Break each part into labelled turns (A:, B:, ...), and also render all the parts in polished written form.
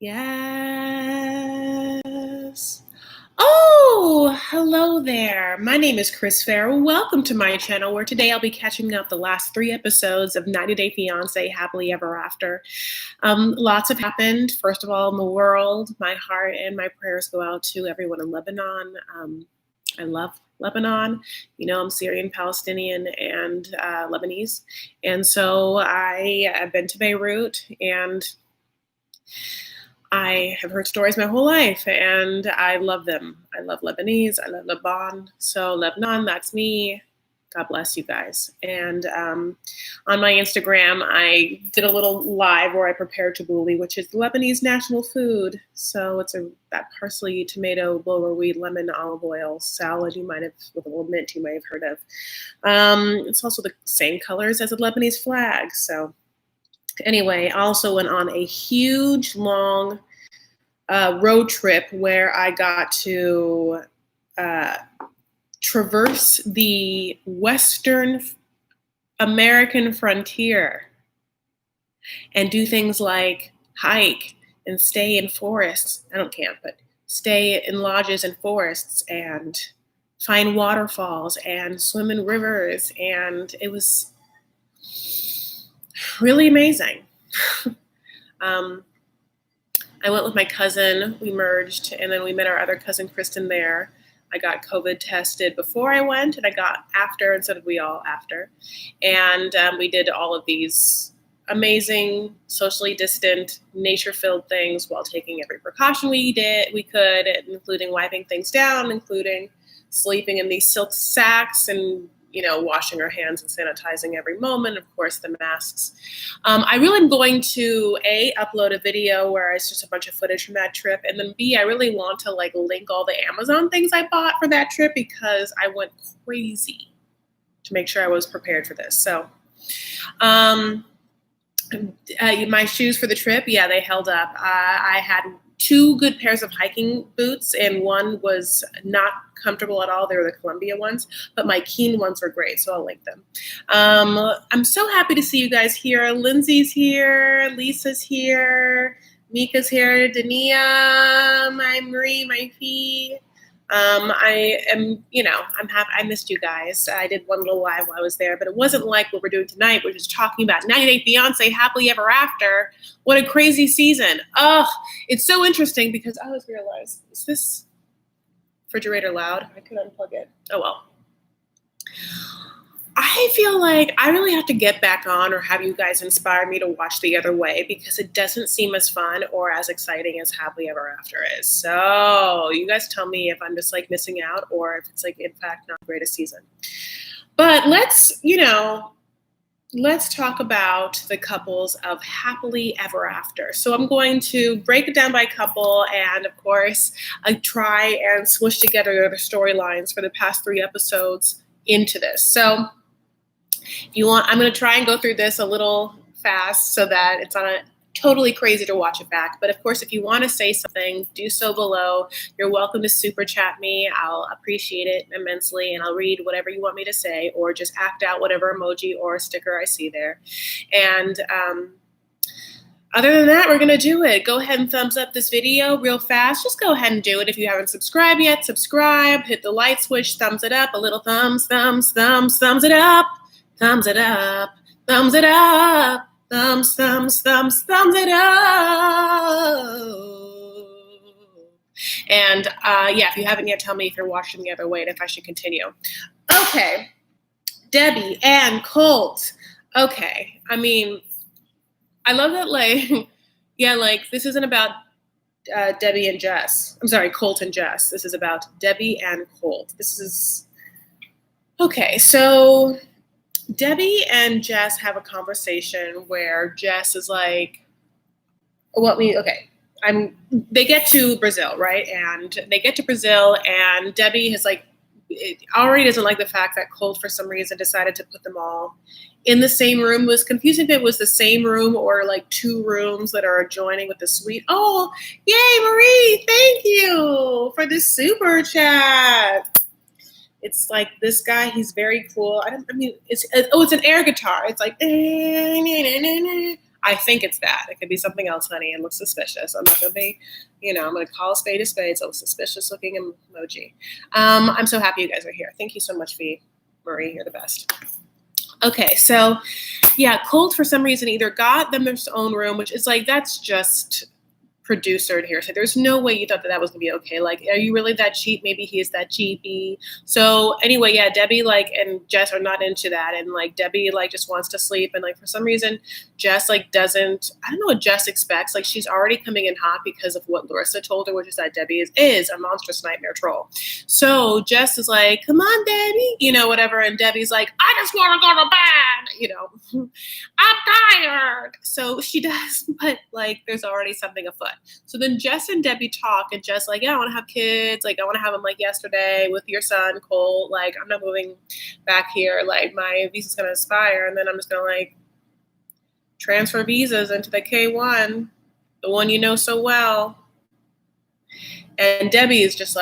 A: Yes. Oh, hello there. My name is Chris Farrell. Welcome to my channel where today I'll be catching up the last 3 episodes of 90 Day Fiance Happily Ever After. Lots have happened. First of all, in the world, my heart and my prayers go out to everyone in Lebanon. I love Lebanon. You know, I'm Syrian, Palestinian, and Lebanese. And so I have been to Beirut, and I have heard stories my whole life, and I love them. I love Lebanese. I love Lebanon. So Lebanon, that's me. God bless you guys. And on my Instagram, I did a little live where I prepared tabbouleh, which is Lebanese national food. So it's that parsley, tomato, bulgur wheat, lemon, olive oil salad you might have, with a little mint you may have heard of. It's also the same colors as the Lebanese flag. So anyway, I also went on a huge, long road trip where I got to traverse the Western American frontier and do things like hike and stay in forests. I don't camp, but stay in lodges and forests and find waterfalls and swim in rivers. And it was really amazing. I went with my cousin, we merged, and then we met our other cousin, Kristen, there. I got COVID tested before I went, and I got after, and so did we all after. And we did all of these amazing, socially distant, nature-filled things while taking every precaution we could, including wiping things down, including sleeping in these silk sacks and washing our hands and sanitizing every moment, of course, the masks. I really am going to, A, upload a video where it's just a bunch of footage from that trip, and then B, I really want to link all the Amazon things I bought for that trip because I went crazy to make sure I was prepared for this. So my shoes for the trip, yeah, they held up. I had 2 good pairs of hiking boots, and one was not comfortable at all. They were the Columbia ones, but my Keen ones were great, so I'll link them. I'm so happy to see you guys here. Lindsay's here, Lisa's here, Mika's here, Dania, my Marie, my Fee. I am, I'm happy. I missed you guys. I did one little live while I was there, but it wasn't like what we're doing tonight. We're just talking about 90 Day Fiance Happily Ever After. What a crazy season. Oh, it's so interesting because I always realize, is this refrigerator loud? I could unplug it. Oh, well. I feel like I really have to get back on or have you guys inspire me to watch The Other Way because it doesn't seem as fun or as exciting as Happily Ever After is. So you guys tell me if I'm just missing out or if it's in fact not the greatest season. But let's talk about the couples of Happily Ever After. So I'm going to break it down by couple and, of course, I try and switch together the storylines for the past 3 episodes into this. So if you want, I'm going to try and go through this a little fast so that it's not totally crazy to watch it back. But of course, if you want to say something, do so below. You're welcome to super chat me. I'll appreciate it immensely, and I'll read whatever you want me to say or just act out whatever emoji or sticker I see there. And other than that, we're going to do it. Go ahead and thumbs up this video real fast. Just go ahead and do it. If you haven't subscribed yet, subscribe. Hit the light switch. Thumbs it up. A little thumbs it up. Thumbs it up, thumbs it up, thumbs it up. And yeah, if you haven't yet, tell me if you're watching The Other Way and if I should continue. Okay, Debbie and Colt. Okay, I mean, I love that, this isn't about Debbie and Jess. I'm sorry, Colt and Jess. This is about Debbie and Colt. This is, okay, so Debbie and Jess have a conversation where Jess is they get to Brazil, right? And they get to Brazil, and Debbie has already doesn't like the fact that Colt, for some reason, decided to put them all in the same room. It was confusing if it was the same room or 2 rooms that are adjoining with the suite. Oh, yay, Marie! Thank you for the super chat. It's this guy, he's very cool. It's an air guitar. It's I think it's that. It could be something else, honey. It looks suspicious. I'm not going to be, I'm going to call a spade a spade. So suspicious looking emoji. I'm so happy you guys are here. Thank you so much, V. Marie. You're the best. Okay, so yeah, Colt for some reason either got them their own room, which is like, that's just producer here. So there's no way you thought that was gonna be okay. Like, are you really that cheap? Maybe he is that cheapy. So anyway, yeah, Debbie and Jess are not into that, and Debbie just wants to sleep, and for some reason Jess doesn't. I don't know what Jess expects. She's already coming in hot because of what Larissa told her, which is that Debbie is a monstrous nightmare troll. So Jess is like, "Come on, Debbie," whatever, and Debbie's like, "I just want to go to bed," "I'm tired." So she does, but there's already something afoot. So then Jess and Debbie talk, and Jess yeah, I want to have kids. I want to have them yesterday with your son, Cole. I'm not moving back here. My visa's going to expire, and then I'm just going to transfer visas into the K1, the one you know so well. And Debbie is just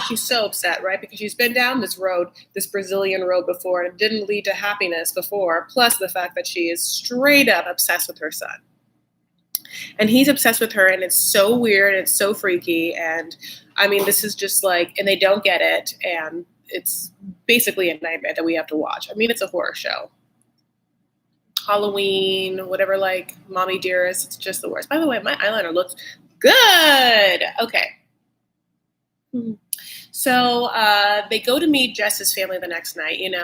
A: she's so upset, right? Because she's been down this road, this Brazilian road before, and it didn't lead to happiness before, plus the fact that she is straight up obsessed with her son. And he's obsessed with her, and it's so weird, and it's so freaky, and I mean, this is just and they don't get it, and it's basically a nightmare that we have to watch. I mean, it's a horror show. Halloween, whatever, Mommy Dearest, it's just the worst. By the way, my eyeliner looks good. Okay. So they go to meet Jess's family the next night, and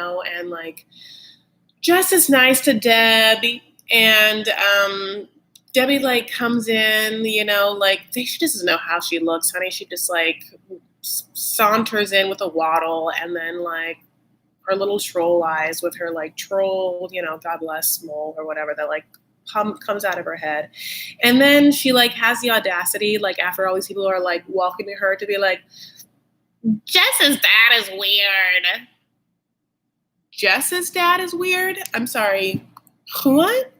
A: Jess is nice to Debbie, and Debbie comes in, she doesn't know how she looks, honey. She just saunters in with a waddle, and then her little troll eyes with her troll, God bless mole or whatever that comes out of her head. And then she has the audacity, after all these people are welcoming her, to be Jess's dad is weird. Jess's dad is weird? I'm sorry. What?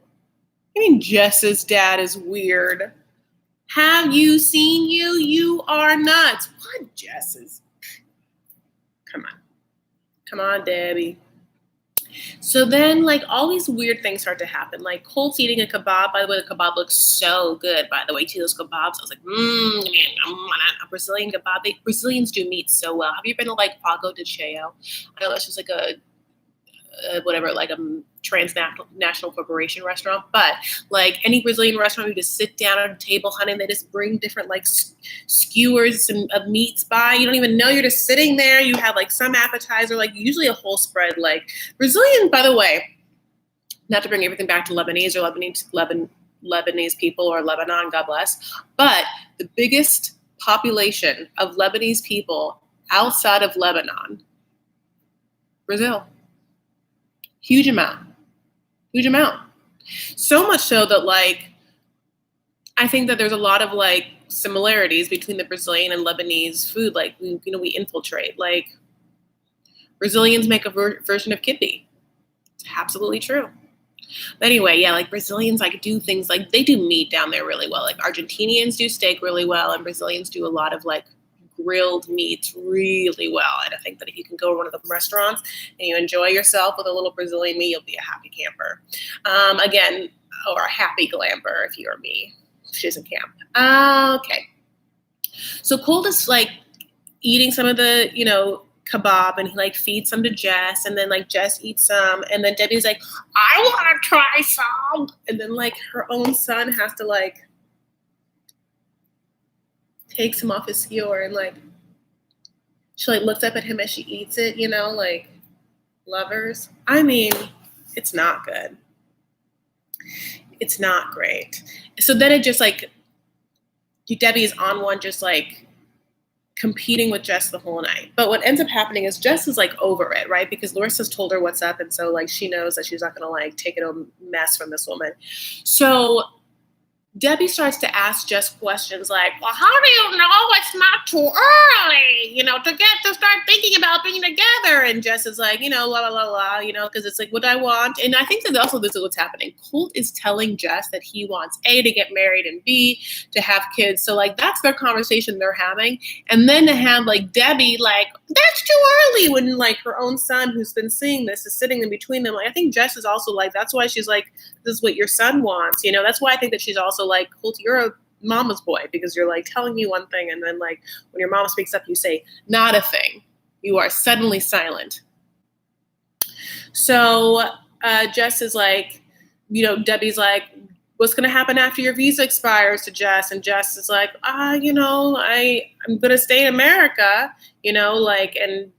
A: I mean, Jess's dad is weird. Have you seen you? You are nuts. What Jess's? Come on. Come on, Debbie. So then, like, all these weird things start to happen. Like, Colt's eating a kebab. By the way, the kebab looks so good, by the way, too. Those kebabs, I was like, a Brazilian kebab. Brazilians do meat so well. Have you been to, like, Pago de Cheo? I know that's just, like, a transnational corporation restaurant, but like any Brazilian restaurant, you just sit down at a table, honey, and they just bring different like skewers of meats by. You don't even know, you're just sitting there. You have like some appetizer, like usually a whole spread. Like Brazilian, by the way, not to bring everything back to Lebanese or Lebanese people or Lebanon, God bless, but the biggest population of Lebanese people outside of Lebanon, Brazil. Huge amount. So much so that, like, I think that there's a lot of, like, similarities between the Brazilian and Lebanese food. Like, we infiltrate. Like, Brazilians make a version of kibbeh. It's absolutely true. But anyway, yeah, like, Brazilians, like, do things, like, they do meat down there really well. Like, Argentinians do steak really well, and Brazilians do a lot of, like, grilled meats really well. And I think that if you can go to one of the restaurants and you enjoy yourself with a little Brazilian meat, you'll be a happy camper. Or a happy glamper if you're me. She doesn't camp. Okay. So Colt is like eating some of the, kebab, and he like feeds some to Jess, and then like Jess eats some, and then Debbie's like, I want to try some. And then like her own son has to like takes him off his skewer, and like she like looks up at him as she eats it, like lovers. I mean, it's not good. It's not great. So then it just like Debbie is on one, just like competing with Jess the whole night. But what ends up happening is Jess is like over it, right? Because Larissa's told her what's up, and so like she knows that she's not gonna like take it a mess from this woman. So Debbie starts to ask Jess questions like, well, how do you know it's not too early, to start thinking about being together? And Jess is like, la, la, la, la, because it's like what I want. And I think that also this is what's happening. Colt is telling Jess that he wants A, to get married, and B, to have kids. So like, that's their conversation they're having. And then to have like Debbie, like, that's too early, when like her own son, who's been seeing this, is sitting in between them. Like, I think Jess is also like, that's why she's like, this is what your son wants. That's why I think that she's also like, Colt, you're a mama's boy, because you're like telling me one thing, and then like when your mom speaks up, you say not a thing. You are suddenly silent. So Jess is like, Debbie's like, what's going to happen after your visa expires, to Jess? And Jess is like, I'm going to stay in America, and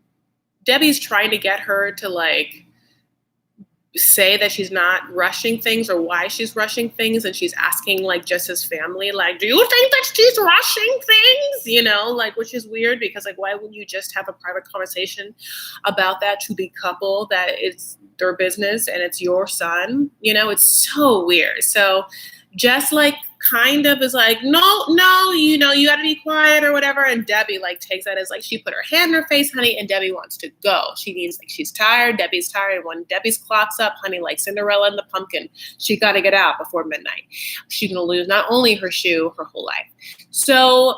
A: Debbie's trying to get her to like say that she's not rushing things, or why she's rushing things. And she's asking like Jess's family, like, do you think that she's rushing things? Like, which is weird, because like, why wouldn't you just have a private conversation about that to the couple, that it's their business and it's your son? It's so weird. So Jess like kind of is like, no, you got to be quiet or whatever. And Debbie like takes that as like, she put her hand in her face, honey, and Debbie wants to go. She needs, like, she's tired. Debbie's tired. When Debbie's clock's up, honey, like Cinderella and the pumpkin, she got to get out before midnight. She's going to lose not only her shoe, her whole life. So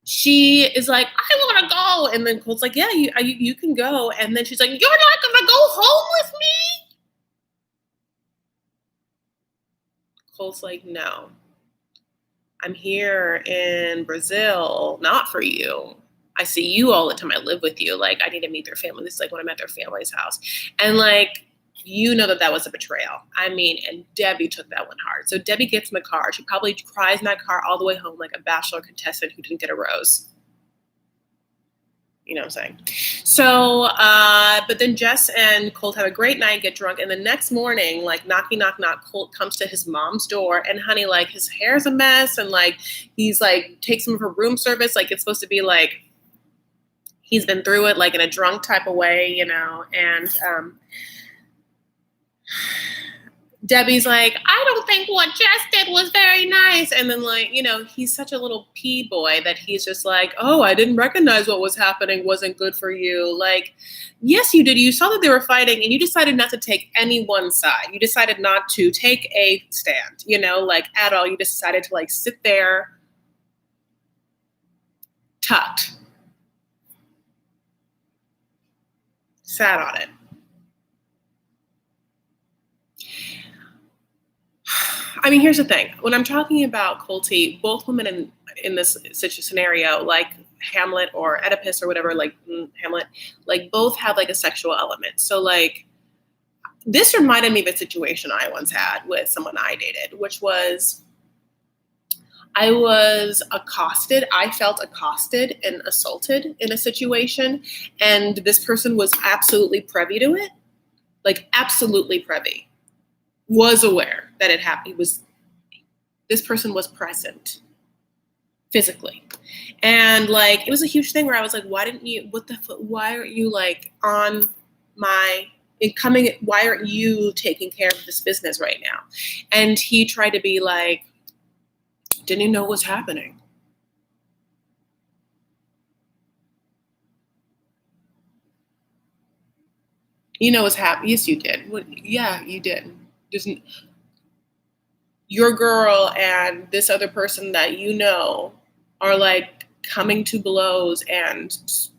A: she is like, I want to go. And then Colt's like, yeah, you can go. And then she's like, you're not going to go home with me? Colt's like, no, I'm here in Brazil, not for you. I see you all the time. I live with you. Like, I need to meet their family. This is like when I'm at their family's house. And like, that was a betrayal. I mean, and Debbie took that one hard. So Debbie gets in the car. She probably cries in that car all the way home like a Bachelor contestant who didn't get a rose. You know what I'm saying? So, but then Jess and Colt have a great night, get drunk. And the next morning, like, knocky, knock, knock, Colt comes to his mom's door. And honey, like, his hair's a mess. And like, he's like, takes some of her room service. Like, it's supposed to be like, he's been through it, like in a drunk type of way, And Debbie's like, I don't think what Jess did was very nice. And then like, he's such a little pea boy that he's just like, oh, I didn't recognize what was happening wasn't good for you. Like, yes, you did. You saw that they were fighting and you decided not to take any one side. You decided not to take a stand, like at all. You decided to like sit there tucked, sat on it. I mean, here's the thing. When I'm talking about Colty, both women in this such a scenario, like Hamlet or Oedipus or whatever, like Hamlet, like both have like a sexual element. So like, this reminded me of a situation I once had with someone I dated, which was, I was accosted. I felt accosted and assaulted in a situation. And this person was absolutely privy to it. Like, absolutely privy. Was aware that it happened. This person was present physically. And like, it was a huge thing where I was like, why aren't you like on my incoming? Why aren't you taking care of this business right now? And he tried to be like, didn't you know what was happening? You know what's happening? Yes, you did. Yeah, you did. Your girl and this other person that are like coming to blows and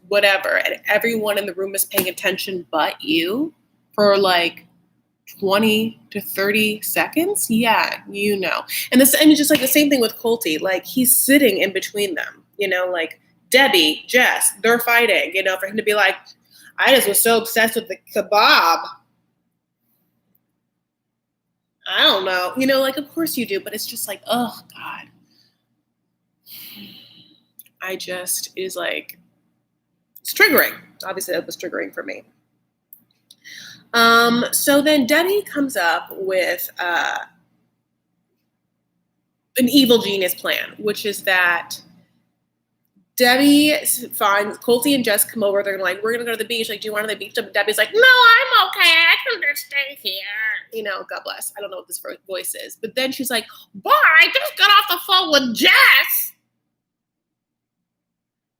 A: whatever, and everyone in the room is paying attention but you for like 20 to 30 seconds. Yeah, And it's just like the same thing with Colty. Like, he's sitting in between them, like Debbie, Jess, they're fighting, for him to be like, I just was so obsessed with the kebab. I don't know, like, of course you do, but it's just like, oh God. Is like, it's triggering. Obviously that was triggering for me. So then Debbie comes up with an evil genius plan, which is that Debbie finds Colty and Jess come over. They're like, we're gonna go to the beach. Like, do you want to go to the beach? And Debbie's like, no, I'm okay. I can just stay here. You know, God bless. I don't know what this voice is. But then she's like, boy, I just got off the phone with Jess.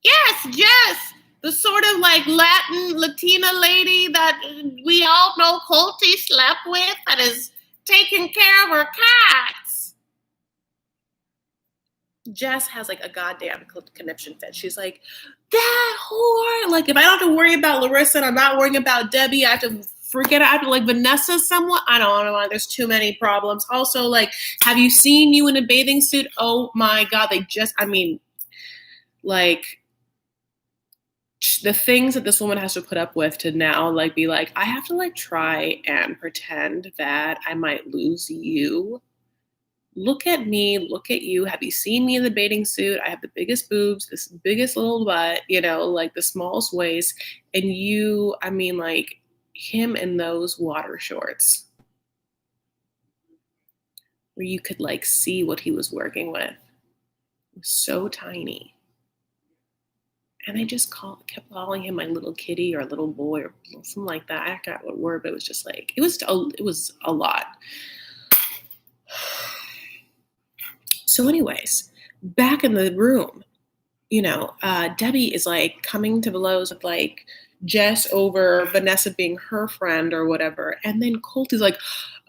A: Yes, Jess. The sort of like Latina lady that we all know Colty slept with that is taking care of her cats. Jess has like a goddamn conniption fit. She's like, that whore. Like, if I don't have to worry about Larissa and I'm not worrying about Debbie, I have to forget. I have to like Vanessa somewhat. I don't know. There's too many problems. Also, like, have you seen you in a bathing suit? Oh my God. Like, the things that this woman has to put up with to now like be like, I have to like try and pretend that I might lose you. Look at me, look at you. Have you seen me in the bathing suit? I have the biggest boobs, this biggest little butt, you know, like the smallest waist. And you, like him in those water shorts where you could like see what he was working with. It was so tiny. And I just kept calling him my little kitty or little boy or something like that. I forgot what word, but it was just like, it was a lot. So anyways, back in the room, you know, Debbie is like coming to blows with like Jess over Vanessa being her friend or whatever. And then Colty's like,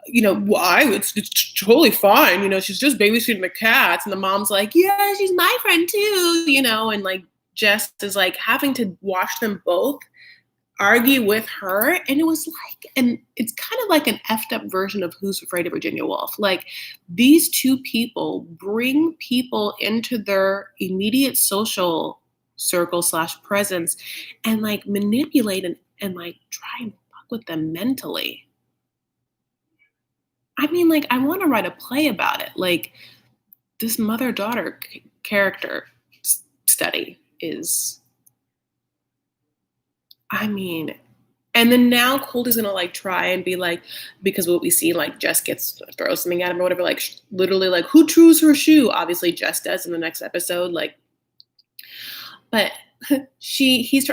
A: you know, why? It's totally fine. You know, she's just babysitting the cats. And the mom's like, yeah, she's my friend too, you know, and like Jess is like having to watch them both argue with her. And it was like, and it's kind of like an effed up version of Who's Afraid of Virginia Woolf. Like these two people bring people into their immediate social circle / presence and like manipulate and like try and fuck with them mentally. Like I want to write a play about it. Like this mother-daughter character study is, and then now Colty's gonna like try and be like, because what we see, like Jess throws something at him or whatever, like literally like, who chews her shoe? Obviously Jess does in the next episode, like, but he's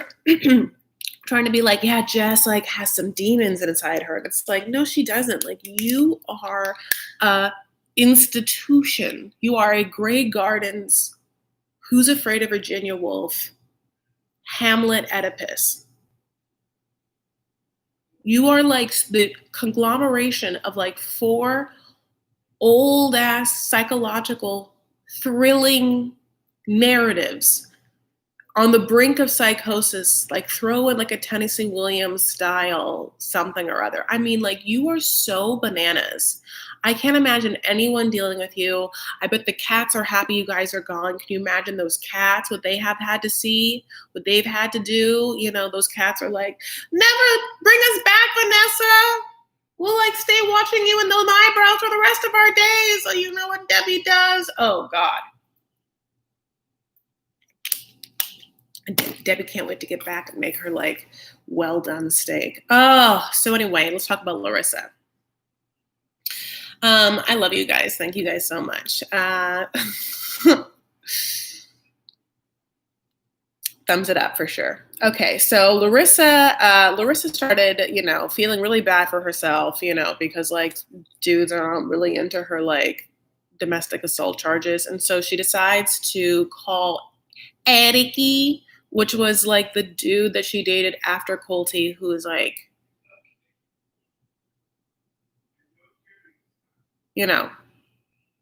A: trying to be like, yeah, Jess like has some demons inside her. It's like, no, she doesn't. Like you are a institution. You are a Grey Gardens, Who's Afraid of Virginia Woolf, Hamlet Oedipus. You are like the conglomeration of like 4 old ass psychological thrilling narratives on the brink of psychosis, like throw in like a Tennessee Williams style something or other. Like you are so bananas. I can't imagine anyone dealing with you. I bet the cats are happy you guys are gone. Can you imagine those cats, what they have had to see, what they've had to do? You know, those cats are like, never bring us back, Vanessa. We'll like stay watching you in those eyebrows for the rest of our days. So you know what Debbie does? Oh God. And Debbie can't wait to get back and make her like well done steak. Oh, so anyway, let's talk about Larissa. I love you guys. Thank you guys so much. Thumbs it up for sure. Okay, so Larissa started, you know, feeling really bad for herself, you know, because like dudes aren't really into her like domestic assault charges, and so she decides to call Ericky, which was like the dude that she dated after Colty, who was like, you know,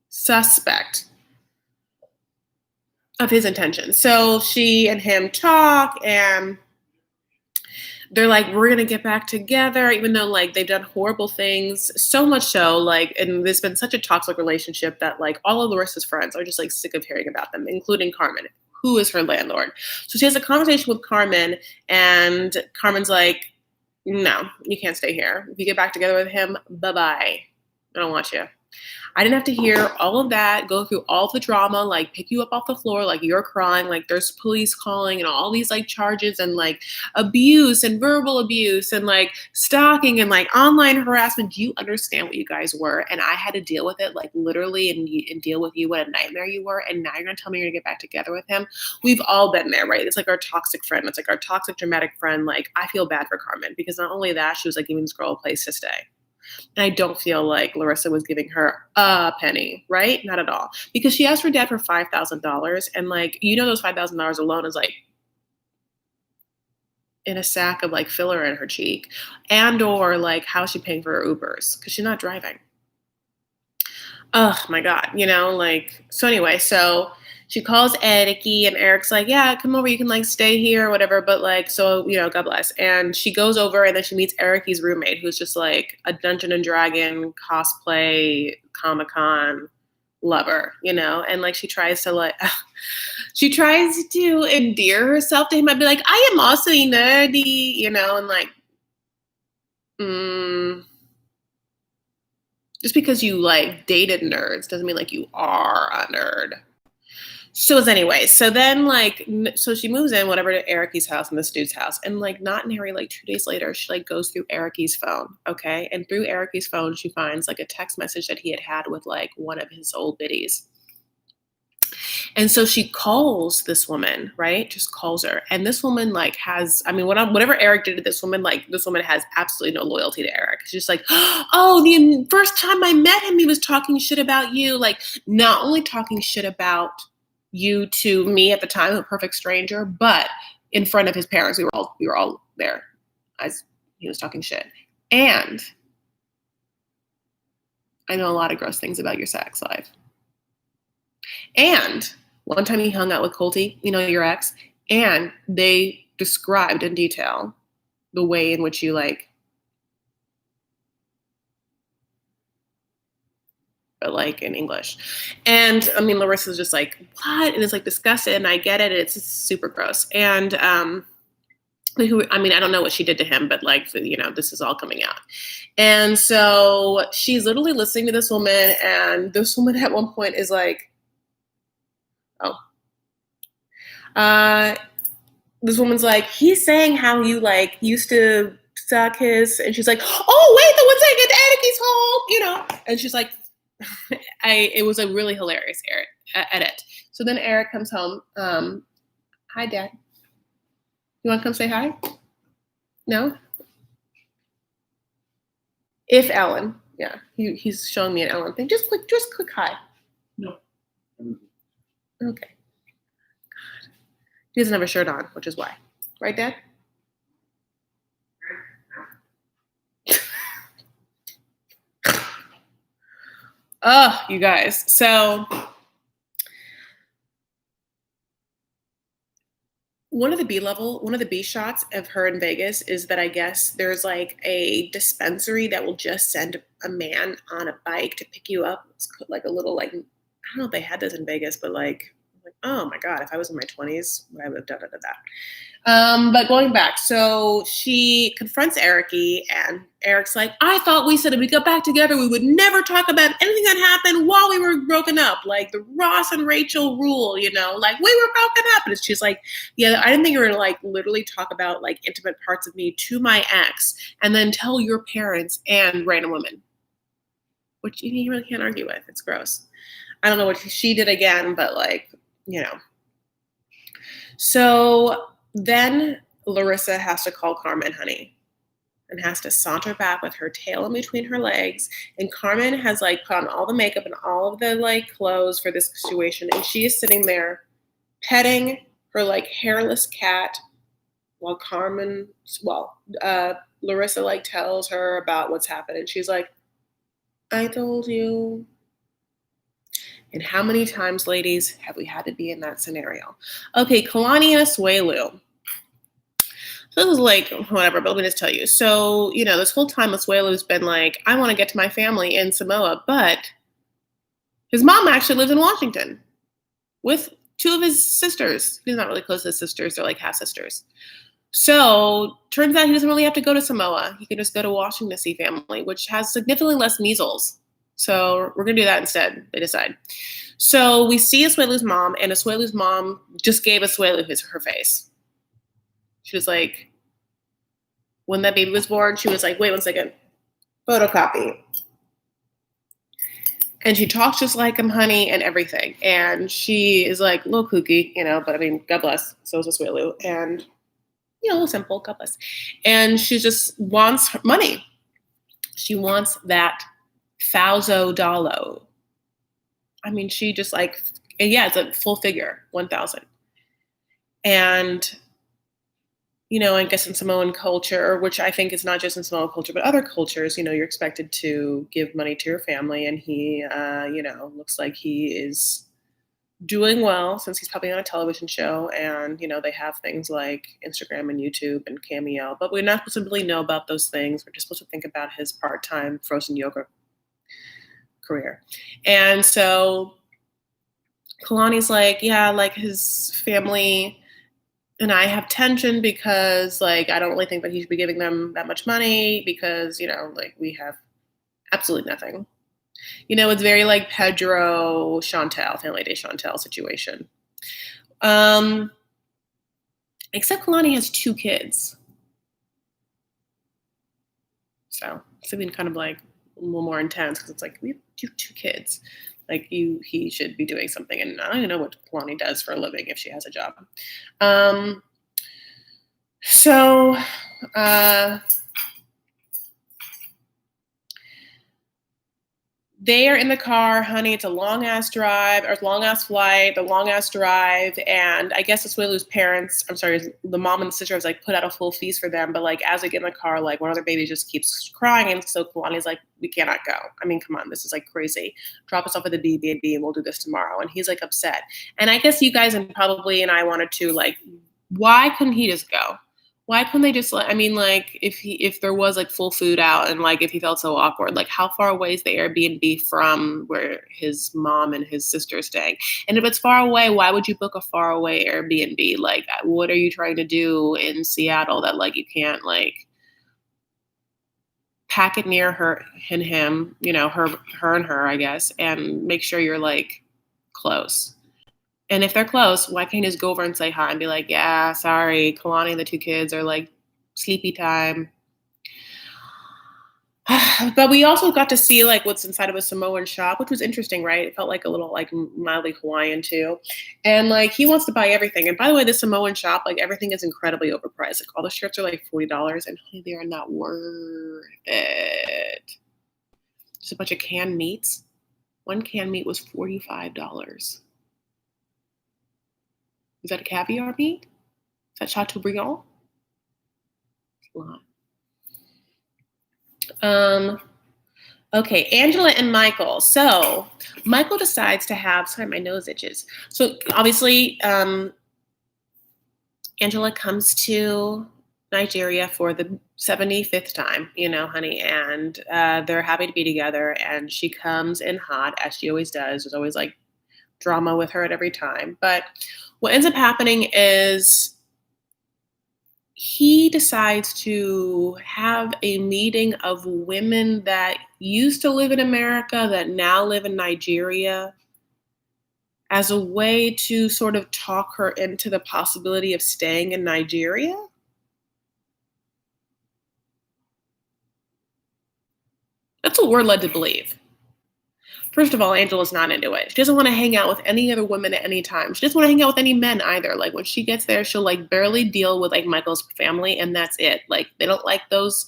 A: suspect of his intentions. So she and him talk and they're like, we're going to get back together, even though like they've done horrible things. So much so like, and there's been such a toxic relationship that like all of Larissa's friends are just like sick of hearing about them, including Carmen, who is her landlord. So she has a conversation with Carmen and Carmen's like, no, you can't stay here. If you get back together with him, bye-bye. I don't want you. I didn't have to hear all of that, go through all the drama, like pick you up off the floor, like you're crying, like there's police calling and all these like charges and like abuse and verbal abuse and like stalking and like online harassment. Do you understand what you guys were? And I had to deal with it like literally and deal with you what a nightmare you were. And now you're gonna tell me you're gonna get back together with him. We've all been there, right? It's like our toxic friend. It's like our toxic dramatic friend. Like I feel bad for Carmen because not only that, she was like giving this girl a place to stay. And I don't feel like Larissa was giving her a penny, right? Not at all. Because she asked her dad for $5,000. And like, those $5,000 alone is like in a sack of like filler in her cheek. And or like, how's she paying for her Ubers? Because she's not driving. Oh my God, so anyway, so she calls Ericy and Eric's like, yeah, come over, you can like stay here or whatever. But like, so, God bless. And she goes over and then she meets Ericy's roommate, who's just like a Dungeon and Dragon cosplay Comic-Con lover, and like she tries to endear herself to him. I'd be like, I am also nerdy, and like, just because you like dated nerds doesn't mean like you are a nerd. So then like, so she moves in, whatever, to Ericy's house and this dude's house. And like, not nary like 2 days later, she like goes through Ericy's phone. Okay. And through Ericy's phone, she finds like a text message that he had with like one of his old biddies. And so she calls this woman, right? Just calls her. And this woman like has, whatever Eric did to this woman, like this woman has absolutely no loyalty to Eric. She's just like, oh, the first time I met him, he was talking shit about you. Like not only talking shit about you to me at the time, a perfect stranger, but in front of his parents. We were all there as he was talking shit. And I know a lot of gross things about your sex life. And one time he hung out with Colty, your ex, and they described in detail the way in which you like, but like in English. And Larissa's just like, what? And it's like disgusted, and I get it. It's super gross. And I don't know what she did to him, but like, this is all coming out. And so she's literally listening to this woman, and this woman at one point is like, this woman's like, he's saying how you like used to suck his, and she's like, oh wait, the one saying at Ericy's home, and she's like, it was a really hilarious edit. So then Eric comes home. Hi, Dad. You want to come say hi? No? If Ellen. Yeah, he's showing me an Ellen thing. Just click hi.
B: No.
A: Okay. He doesn't have a shirt on, which is why. Right, Dad? Oh, you guys. So one of the B shots of her in Vegas is that I guess there's like a dispensary that will just send a man on a bike to pick you up. It's like a little like, I don't know if they had this in Vegas, but like, oh my God, if I was in my 20s, I would have done that. But going back, so she confronts Ericy, and Eric's like, I thought we said if we got back together, we would never talk about anything that happened while we were broken up, like the Ross and Rachel rule, like we were broken up. And she's like, yeah, I didn't think you were gonna like literally talk about like intimate parts of me to my ex and then tell your parents and random women, which you really can't argue with. It's gross. I don't know what she did again, but like, So then Larissa has to call Carmen honey and has to saunter back with her tail in between her legs. And Carmen has like put on all the makeup and all of the like clothes for this situation. And she is sitting there petting her like hairless cat while Larissa like tells her about what's happened. And she's like, I told you. And how many times, ladies, have we had to be in that scenario? Okay, Kalani and Asuelu. So this was like, whatever, but let me just tell you. So, this whole time Asuelu's been like, I want to get to my family in Samoa, but his mom actually lives in Washington with two of his sisters. He's not really close to his sisters. They're like half sisters. So turns out he doesn't really have to go to Samoa. He can just go to Washington to see family, which has significantly less measles So we're gonna do that instead, they decide. So we see Asuelu's mom, and Asuelu's mom just gave Asuelu her face. She was like, when that baby was born, she was like, wait 1 second, photocopy. And she talks just like him, honey, and everything. And she is like a little kooky, but I mean, God bless. So is Asuelu. And, a little simple, God bless. And she just wants money. She wants that $1,000. I mean, she just like, and yeah, it's a full figure, 1,000. And, I guess in Samoan culture, which I think is not just in Samoan culture, but other cultures, you're expected to give money to your family. And he, looks like he is doing well since he's probably on a television show. And, they have things like Instagram and YouTube and Cameo, but we're not supposed to really know about those things. We're just supposed to think about his part-time frozen yogurt career. And so Kalani's like, yeah, like his family and I have tension because like I don't really think that he should be giving them that much money because, like we have absolutely nothing. It's very like Pedro Chantel, Family Day Chantel situation. Except Kalani has 2 kids. So it's been kind of like a little more intense because it's like we have 2 kids. Like he should be doing something. And I don't even know what Kalani does for a living if she has a job. They are in the car, honey. It's a long ass drive, or long ass flight, a long ass drive. And I guess Asuelu's parents, the mom and the sister was like put out a full feast for them. But like as they get in the car, like one of their babies just keeps crying. And so Kalani's like, we cannot go. I mean, come on, this is like crazy. Drop us off at the B&B and we'll do this tomorrow. And he's like upset. And I guess you guys and I wanted to like, why couldn't he just go? Why couldn't they just if there was like full food out and like if he felt so awkward, like how far away is the Airbnb from where his mom and his sister are staying? And if it's far away, why would you book a far away Airbnb? Like what are you trying to do in Seattle that like you can't like pack it near her and him, her and her, I guess, and make sure you're like close. And if they're close, why can't you just go over and say hi and be like, yeah, sorry, Kalani and the 2 kids are like sleepy time. But we also got to see like what's inside of a Samoan shop, which was interesting, right? It felt like a little like mildly Hawaiian too. And like he wants to buy everything. And by the way, the Samoan shop, like everything is incredibly overpriced. Like all the shirts are like $40 and they are not worth it. Just a bunch of canned meats. One canned meat was $45. Is that a caviar meat? Is that Chateaubriand? It's a lot. Okay, Angela and Michael. So Michael decides to have, sorry, my nose itches. So obviously, Angela comes to Nigeria for the 75th time, honey, and they're happy to be together. And she comes in hot, as she always does. There's always like drama with her at every time. But what ends up happening is he decides to have a meeting of women that used to live in America that now live in Nigeria as a way to sort of talk her into the possibility of staying in Nigeria. That's what we're led to believe. First of all, Angela's not into it. She doesn't want to hang out with any other women at any time. She doesn't want to hang out with any men either. Like when she gets there, she'll like barely deal with like Michael's family and that's it. Like they don't like those,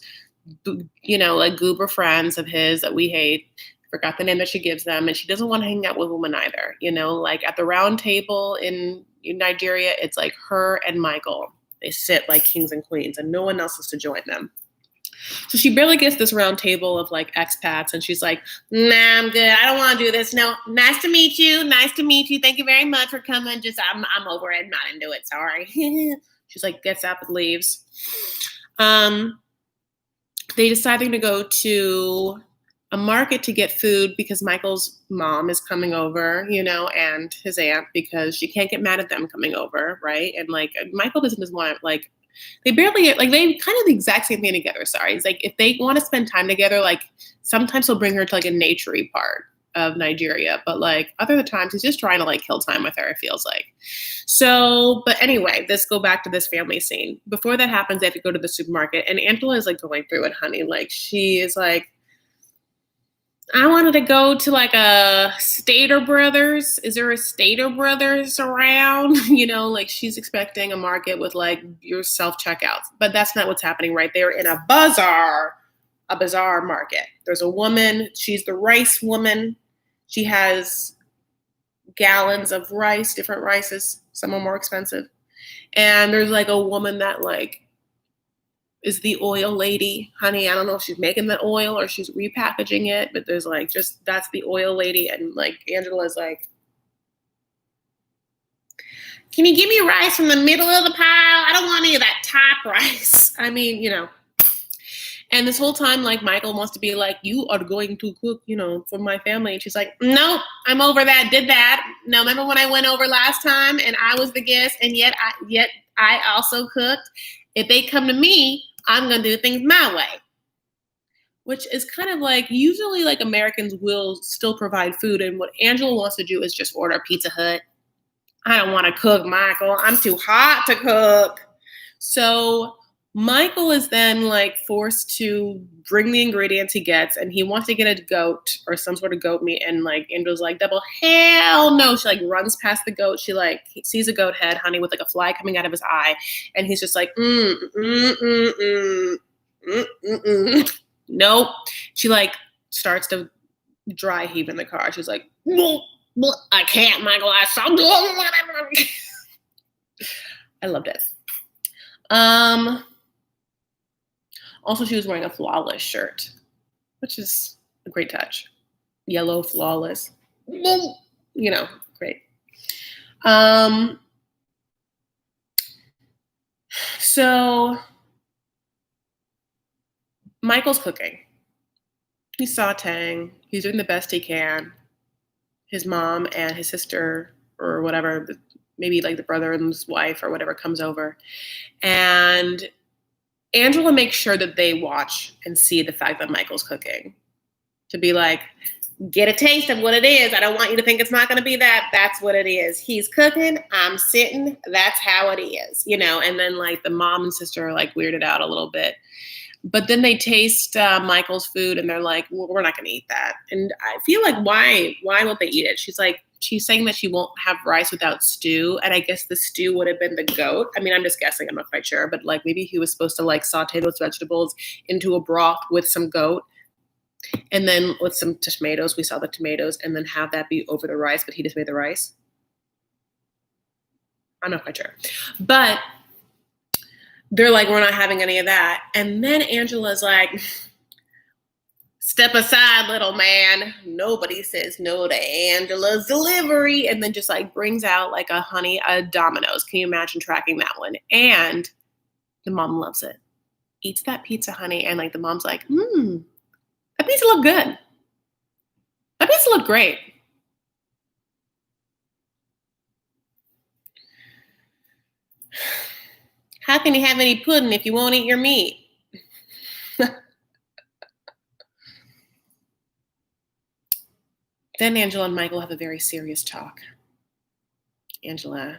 A: like goober friends of his that we hate. Forgot the name that she gives them. And she doesn't want to hang out with women either. Like at the round table in Nigeria, it's like her and Michael. They sit like kings and queens and no one else is to join them. So she barely gets this round table of like expats and she's like, nah, I'm good. I don't want to do this. No, nice to meet you. Nice to meet you. Thank you very much for coming. Just I'm over it. Not into it. Sorry. She's like gets up and leaves. They decided to go to a market to get food because Michael's mom is coming over, and his aunt because she can't get mad at them coming over, right? And like Michael doesn't just want like They barely like they kind of the exact same thing together. Sorry, it's like if they want to spend time together, like sometimes he'll bring her to like a naturey part of Nigeria, but like other times he's just trying to like kill time with her. It feels like. So, but anyway, let's go back to this family scene. Before that happens, they have to go to the supermarket, and Angela is like going through it, honey. Like she is like, I wanted to go to like a Stater Brothers. Is there a Stater Brothers around? Like she's expecting a market with like your self checkouts, but that's not what's happening right there in a bazaar market. There's a woman. She's the rice woman. She has gallons of rice, different rices. Some are more expensive. And there's like a woman that like is the oil lady, honey. I don't know if she's making the oil or she's repackaging it, but there's like just that's the oil lady. And like Angela's like, can you give me rice from the middle of the pile? I don't want any of that top rice. I mean, And this whole time, like Michael wants to be like, you are going to cook, for my family. And she's like, no, I'm over that, did that. No, remember when I went over last time and I was the guest and yet I also cooked? If they come to me, I'm going to do things my way. Which is kind of like, usually like Americans will still provide food. And what Angela wants to do is just order Pizza Hut. I don't want to cook, Michael. I'm too hot to cook. So Michael is then like forced to bring the ingredients he gets, and he wants to get a goat or some sort of goat meat. And like Angela's like, double hell no. She like runs past the goat. She like sees a goat head, honey, with like a fly coming out of his eye. And he's just like, nope. She like starts to dry heave in the car. She's like, I can't, Michael. I loved it. Also, she was wearing a Flawless shirt, which is a great touch. Yellow Flawless. Great. So Michael's cooking. He's sauteing. He's doing the best he can. His mom and his sister or whatever, maybe like the brother and his wife or whatever comes over. And Angela makes sure that they watch and see the fact that Michael's cooking. To be like, get a taste of what it is. I don't want you to think it's not going to be that. That's what it is. He's cooking. I'm sitting. That's how it is, And then like the mom and sister are like weirded out a little bit. But then they taste Michael's food and they're like, well, we're not going to eat that. And I feel like, why won't they eat it? She's saying that she won't have rice without stew. And I guess the stew would have been the goat. I mean, I'm just guessing. I'm not quite sure. But like maybe he was supposed to like saute those vegetables into a broth with some goat. And then with some tomatoes, we saw the tomatoes, and then have that be over the rice. But he just made the rice. I'm not quite sure. But they're like, we're not having any of that. And then Angela's like, step aside, little man. Nobody says no to Angela's delivery. And then just like brings out like a Domino's. Can you imagine tracking that one? And the mom loves it. Eats that pizza, honey. And like the mom's like, that pizza looked good. That pizza looked great. How can you have any pudding if you won't eat your meat? Then Angela and Michael have a very serious talk. Angela,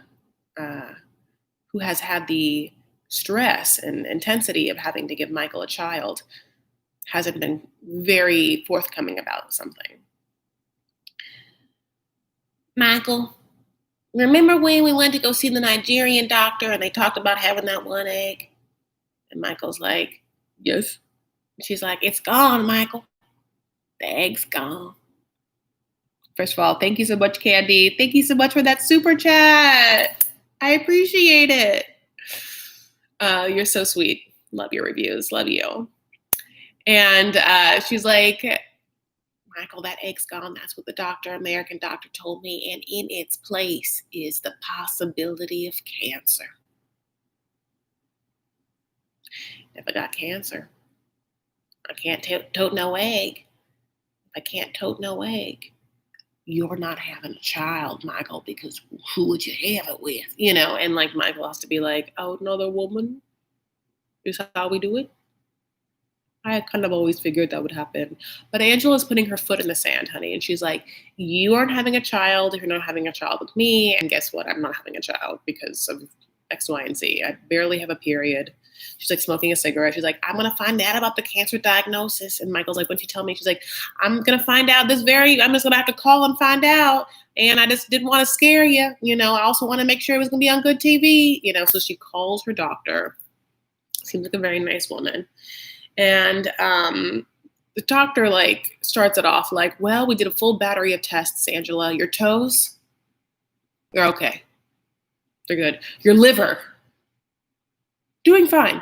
A: who has had the stress and intensity of having to give Michael a child, hasn't been very forthcoming about something. Michael, remember when we went to go see the Nigerian doctor and they talked about having that one egg? And Michael's like, yes. She's like, it's gone, Michael. The egg's gone. First of all, thank you so much, Candy. Thank you so much for that super chat. I appreciate it. You're so sweet. Love your reviews. Love you. And she's like, Michael, that egg's gone. That's what the American doctor told me. And in its place is the possibility of cancer. Never got cancer. I can't tote no egg. I can't tote no egg. You're not having a child, Michael, because who would you have it with? And like Michael has to be like, oh, another woman? Is how we do it. I kind of always figured that would happen. But Angela's putting her foot in the sand, honey. And she's like, you aren't having a child if you're not having a child with me. And guess what? I'm not having a child because of X, Y, and Z. I barely have a period. She's like smoking a cigarette. She's like, I'm going to find out about the cancer diagnosis. And Michael's like, what'd you tell me? She's like, I'm going to find out I'm just going to have to call and find out. And I just didn't want to scare you. I also want to make sure it was going to be on good TV. So she calls her doctor. Seems like a very nice woman. And the doctor starts it off like, well, we did a full battery of tests, Angela. Your toes, they're okay. They're good. Your liver, doing fine.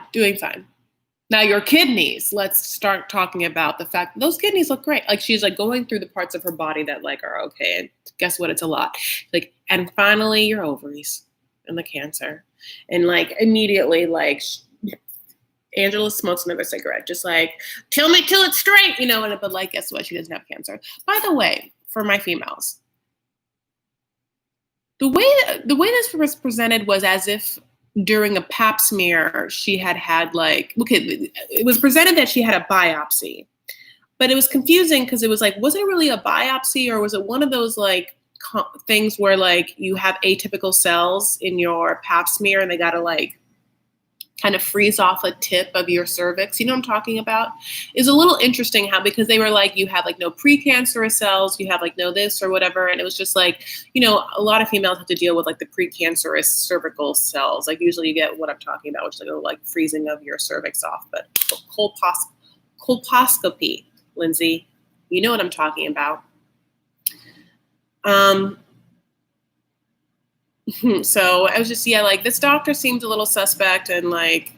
A: Now your kidneys, let's start talking about the fact that those kidneys look great. She's going through the parts of her body that are okay. And guess what? It's a lot. And finally your ovaries and the cancer. And immediately Angela smokes another cigarette, just tell me till it's straight, but guess what? She doesn't have cancer. By the way, for my females, the way this was presented was as if during a pap smear, she had it was presented that she had a biopsy, but it was confusing because it was was it really a biopsy or was it one of those things where you have atypical cells in your pap smear and they got to kind of freeze off a tip of your cervix. You know what I'm talking about? It's a little interesting how, because they were you have no precancerous cells, you have no this or whatever. And it was just a lot of females have to deal with the precancerous cervical cells. Usually you get what I'm talking about, which is a freezing of your cervix off. But colposcopy, Lindsay, you know what I'm talking about. So I was just, this doctor seems a little suspect and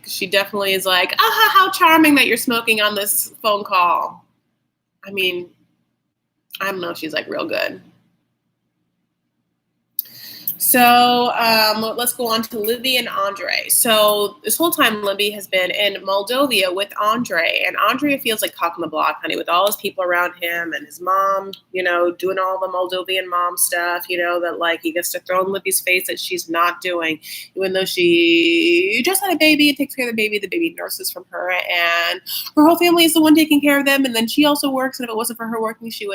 A: she definitely is how charming that you're smoking on this phone call. I mean, I don't know if she's real good. So let's go on to Libby and Andre. So this whole time, Libby has been in Moldova with Andre, and Andre feels like cock on the block, honey, with all his people around him and his mom, doing all the Moldovan mom stuff, that he gets to throw in Libby's face that she's not doing, even though she just had a baby and takes care of the baby nurses from her, and her whole family is the one taking care of them, and then she also works, and if it wasn't for her working, you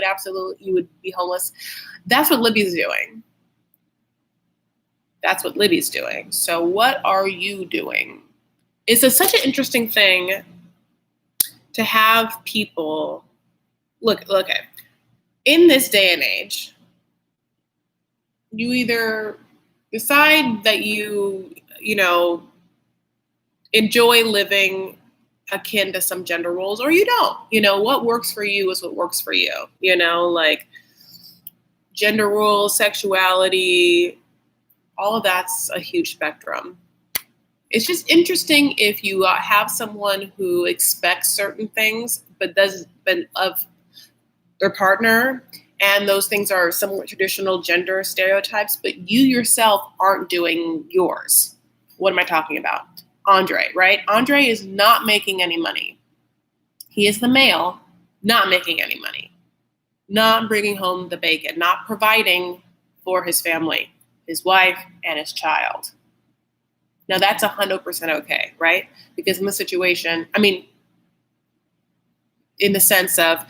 A: would be homeless. That's what Libby's doing. That's what Libby's doing. So what are you doing? It's such an interesting thing to have people look, in this day and age, you either decide that you enjoy living akin to some gender roles or you don't. What works for you is what works for you. Gender roles, sexuality, all of that's a huge spectrum. It's just interesting if you have someone who expects certain things, but of their partner, and those things are somewhat traditional gender stereotypes, but you yourself aren't doing yours. What am I talking about? Andre, right? Andre is not making any money. He is the male, not making any money, not bringing home the bacon, not providing for his family, his wife, and his child. Now that's 100% okay, right? Because in the situation, in the sense of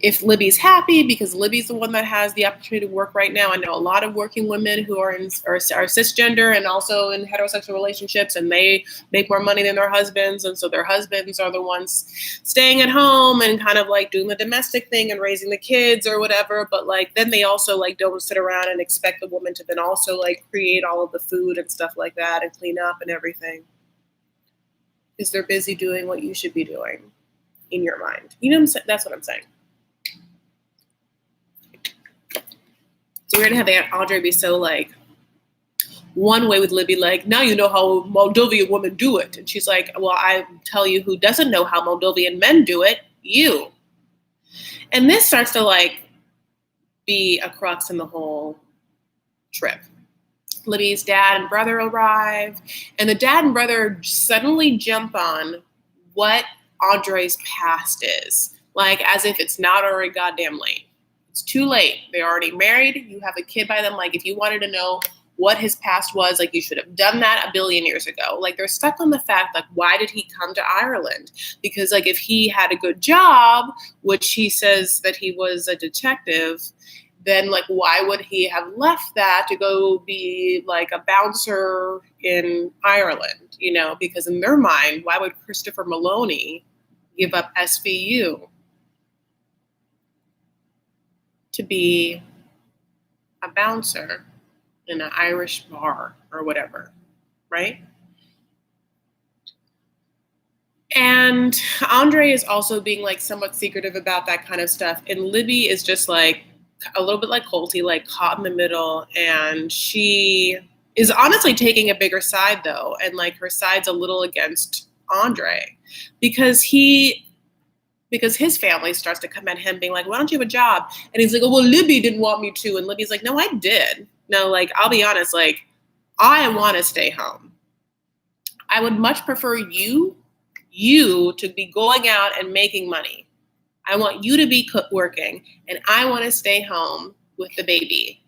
A: if Libby's happy because Libby's the one that has the opportunity to work right now. I know a lot of working women who are cisgender and also in heterosexual relationships, and they make more money than their husbands. And so their husbands are the ones staying at home and kind of doing the domestic thing and raising the kids or whatever. But then they also don't sit around and expect the woman to then also create all of the food and stuff like that and clean up and everything. Because they're busy doing what you should be doing in your mind. You know what I'm saying? That's what I'm saying. So we're going to have Andre be so one way with Libby, now you know how Moldovan women do it. And she's like, well, I tell you who doesn't know how Moldovan men do it, you. And this starts to be a crux in the whole trip. Libby's dad and brother arrive, and the dad and brother suddenly jump on what Andre's past is, as if it's not already goddamn late. It's too late. They're already married. You have a kid by them. If you wanted to know what his past was. Like, you should have done that a billion years ago. Like, they're stuck on the fact, like, why did he come to Ireland? Because, like, if he had a good job, which he says that he was a detective, then, like, why would he have left that to go be, like, a bouncer in Ireland? You know, because in their mind, why would Christopher Maloney give up SVU to be a bouncer in an Irish bar or whatever, right? And Andre is also being, like, somewhat secretive about that kind of stuff. And Libby is just, like, a little bit like Colty, like, caught in the middle. And she is honestly taking a bigger side, though. And, like, her side's a little against Andre because his family starts to come at him being like, why don't you have a job? And he's like, oh, well, Libby didn't want me to. And Libby's like, no, I did. No, like, I'll be honest, like, I want to stay home. I would much prefer you to be going out and making money. I want you to be working, and I want to stay home with the baby.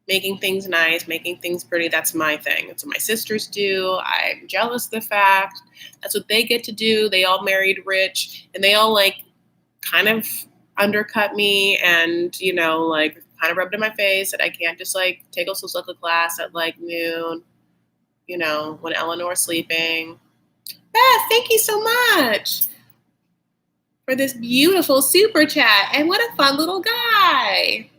A: Making things nice, making things pretty, that's my thing. That's what my sisters do. I'm jealous of the fact. That's what they get to do. They all married rich, and they all, like, kind of undercut me and, you know, like, kind of rubbed in my face that I can't just, like, take a social class at, like, noon, you know, when Eleanor's sleeping. Beth, thank you so much for this beautiful super chat. And what a fun little guy.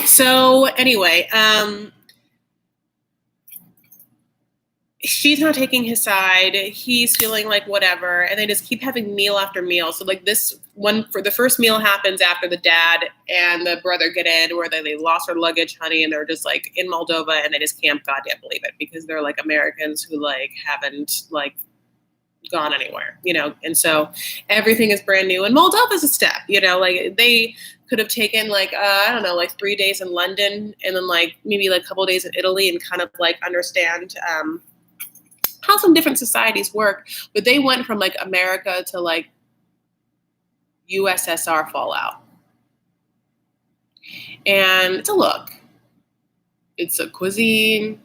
A: So anyway, she's not taking his side. He's feeling like whatever. And they just keep having meal after meal. So, like, this one, for the first meal happens after the dad and the brother get in, where they lost their luggage, honey, and they're just, like, in Moldova, and they just can't goddamn believe it because they're, like, Americans who, like, haven't, like, gone anywhere, you know. And so everything is brand new. And Moldova's a step, you know, like, they could have taken, like, I don't know, like 3 days in London and then, like, maybe, like, a couple of days in Italy and kind of, like, understand how some different societies work. But they went from, like, America to, like, USSR fallout. And it's a look. It's a cuisine,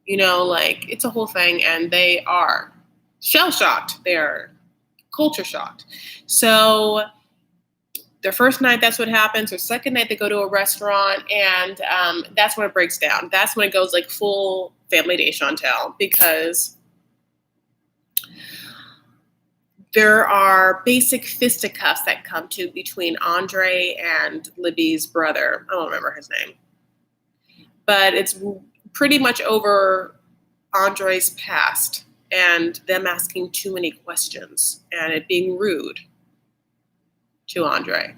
A: you know, like, it's a whole thing. And they are shell-shocked. They're culture shocked. So their first night, that's what happens. Their second night, they go to a restaurant, and that's when it breaks down. That's when it goes, like, full family Deschantel, because there are basic fisticuffs that come to between Andre and Libby's brother. I don't remember his name. But it's pretty much over Andre's past and them asking too many questions and it being rude to Andre.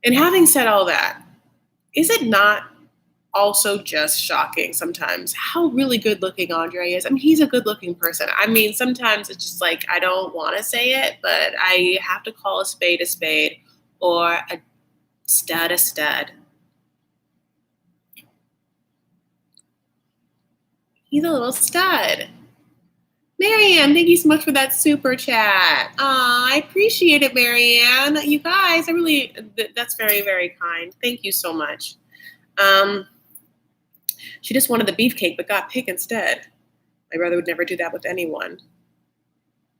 A: And having said all that, is it not also just shocking sometimes how really good looking Andre is? I mean, he's a good looking person. I mean, sometimes it's just like, I don't want to say it, but I have to call a spade or a stud a stud. He's a little stud. Marianne, thank you so much for that super chat. I appreciate it, Marianne. You guys, that's very, very kind. Thank you so much. She just wanted the beefcake, but got pig instead. My brother would never do that with anyone.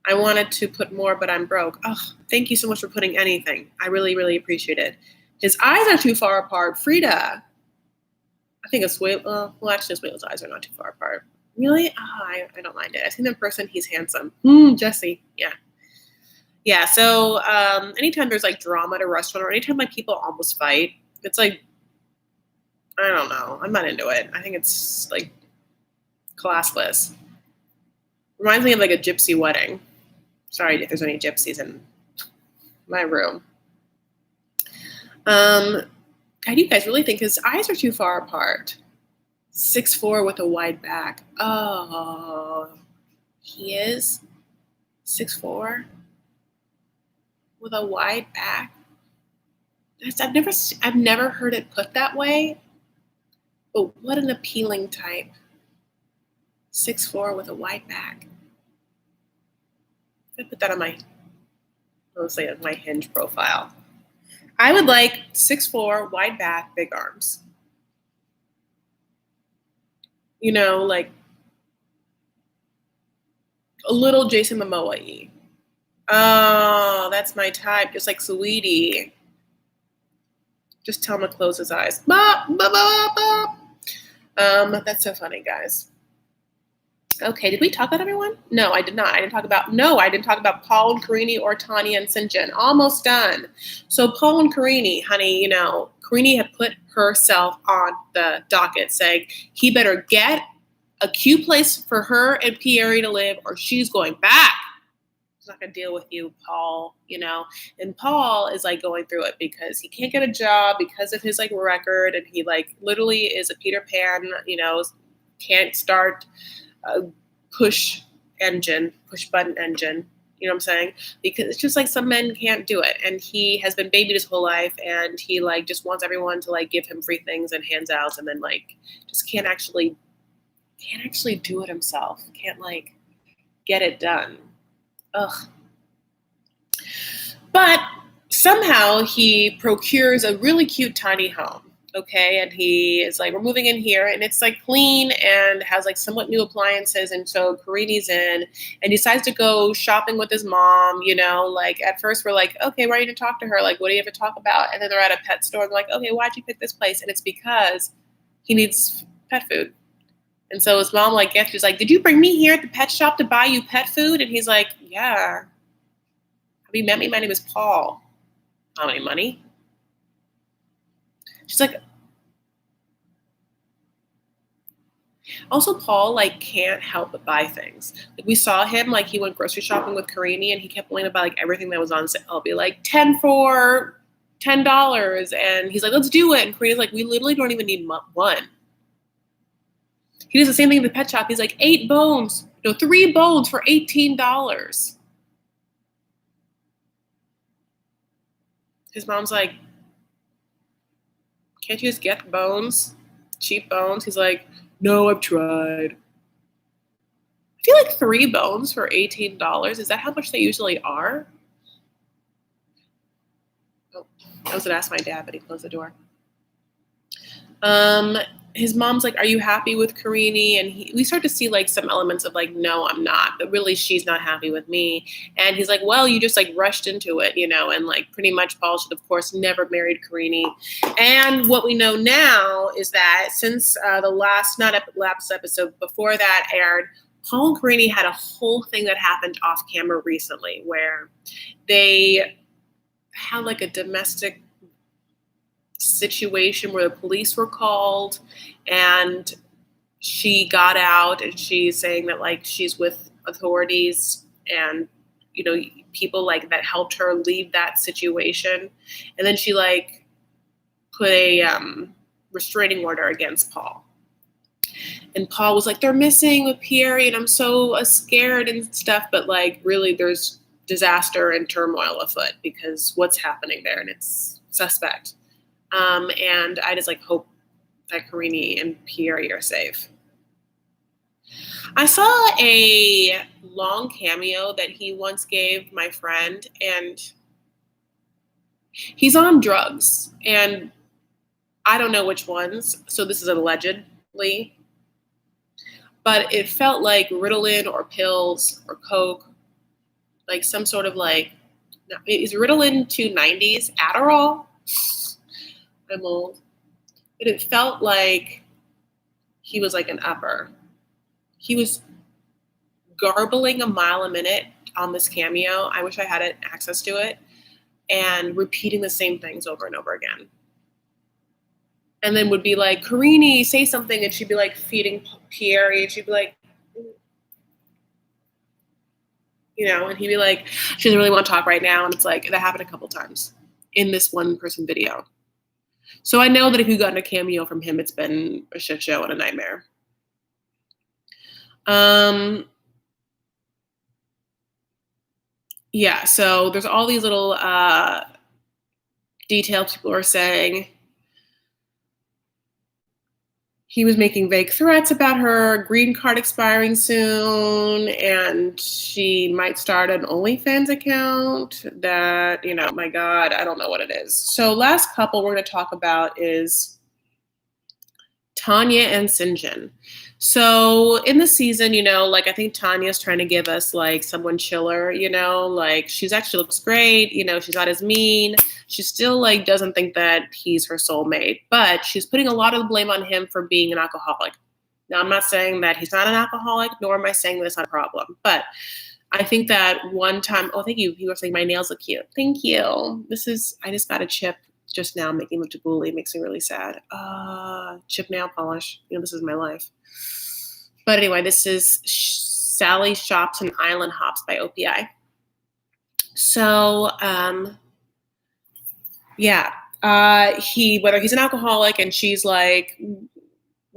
A: I wanted to put more, but I'm broke. Oh, thank you so much for putting anything. I really, really appreciate it. His eyes are too far apart. Frida. I think actually, Asuelo's eyes are not too far apart. Really? I don't mind it. I think in person, he's handsome. Jesse. Yeah. Yeah, so anytime there's, like, drama at a restaurant or anytime, like, people almost fight, it's like, I don't know. I'm not into it. I think it's, like, classless. Reminds me of, like, a gypsy wedding. Sorry if there's any gypsies in my room. God, you guys really think his eyes are too far apart? 6'4" with a wide back. Oh, he is 6'4" with a wide back. I've never heard it put that way. But what an appealing type. 6'4" with a wide back. I put that on my Hinge profile. I would like 6'4", wide back, big arms. like a little Jason Momoa-y. Oh, that's my type, just like Sweetie. Just tell him to close his eyes. Bop, bop, bop, bop. That's so funny, guys. Okay, did we talk about everyone? No, I did not. I didn't talk about Paul and Karini or Tanya and Sinjin. Almost done. So Paul and Karini, honey, Karini had put herself on the docket saying he better get a cute place for her and Pierre to live or she's going back. He's not gonna deal with you, Paul, And Paul is like going through it because he can't get a job because of his like record and he like literally is a Peter Pan, can't start push button engine. You know what I'm saying? Because it's just like some men can't do it. And he has been babied his whole life and he like just wants everyone to like give him free things and hands out and then like just can't actually do it himself. Can't like get it done. Ugh. But somehow he procures a really cute tiny home. Okay, and he is like, we're moving in here, and it's like clean and has like somewhat new appliances. And so Karini's in, and decides to go shopping with his mom. Like at first we're like, okay, why are you gonna talk to her? Like, what do you have to talk about? And then they're at a pet store, and they're like, okay, why'd you pick this place? And it's because he needs pet food. And so his mom like she's like, did you bring me here at the pet shop to buy you pet food? And he's like, yeah. Have you met me? My name is Paul. How many money? She's like, also Paul like can't help but buy things. Like we saw him like he went grocery shopping with Karini and he kept wanting to buy like everything that was on sale. I'll be like 10 for $10, and he's like, let's do it. And Karina's like, we literally don't even need one. He does the same thing in the pet shop. He's like 3 bones for $18. His mom's like, can't you just get bones? Cheap bones? He's like, no, I've tried. I feel like 3 bones for $18. Is that how much they usually are? Oh, I was gonna ask my dad, but he closed the door. His mom's like, are you happy with Karini? And we start to see like some elements of like, no, I'm not, but really she's not happy with me. And he's like, well, you just like rushed into it, and like pretty much Paul should of course never married Karini. And what we know now is that since the last episode before that aired, Paul and Karini had a whole thing that happened off camera recently where they had like a domestic situation where the police were called and she got out and she's saying that like she's with authorities and people like that helped her leave that situation, and then she like put a restraining order against Paul, and Paul was like, they're missing with Pierre and I'm so scared and stuff, but like really there's disaster and turmoil afoot because what's happening there and it's suspect. And I just like hope that Karini and Pierre are safe. I saw a long cameo that he once gave my friend, and he's on drugs, and I don't know which ones, so this is allegedly, but it felt like Ritalin or pills or Coke, like some sort of like, is Ritalin 290s? Adderall? I'm old. But it felt like he was like an upper. He was garbling a mile a minute on this cameo. I wish I had access to it. And repeating the same things over and over again. And then would be like, Karini, say something. And she'd be like feeding Pierre. And she'd be like, and he'd be like, she doesn't really want to talk right now. And it's like, that happened a couple times in this one person video. So I know that if you got a cameo from him, it's been a shit show and a nightmare. Yeah, so there's all these little details people are saying. He was making vague threats about her green card expiring soon, and she might start an OnlyFans account that, my God, I don't know what it is. So last couple we're going to talk about is Tanya and Sinjin. So in the season, like I think Tanya's trying to give us like someone chiller, like she's actually looks great, she's not as mean. She still like doesn't think that he's her soulmate, but she's putting a lot of the blame on him for being an alcoholic. Now I'm not saying that he's not an alcoholic, nor am I saying that it's not a problem, but I think that one time, oh, thank you. You were saying my nails look cute. Thank you. I just got a chip just now making them tabbouleh. Makes me really sad. Chip nail polish. This is my life. But anyway, this is Sally Shops and Island Hops by OPI. So, yeah, whether he's an alcoholic and she's like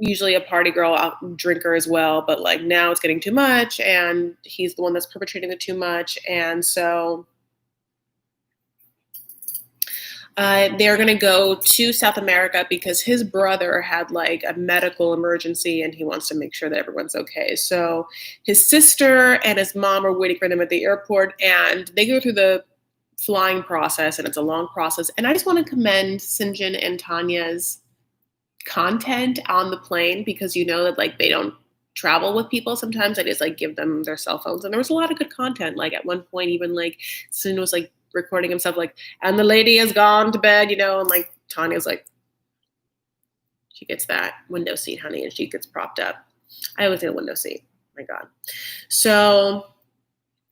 A: usually a party girl, drinker as well, but like now it's getting too much and he's the one that's perpetrating it too much. And so they're going to go to South America because his brother had like a medical emergency and he wants to make sure that everyone's okay. So his sister and his mom are waiting for them at the airport and they go through the flying process and it's a long process. And I just want to commend Sinjin and Tanya's content on the plane because that like they don't travel with people sometimes. I just like give them their cell phones and there was a lot of good content. Like at one point even like Sin was like recording himself like, and the lady has gone to bed, and like Tanya's like, she gets that window seat, honey, and she gets propped up. I always need a window seat. My God. So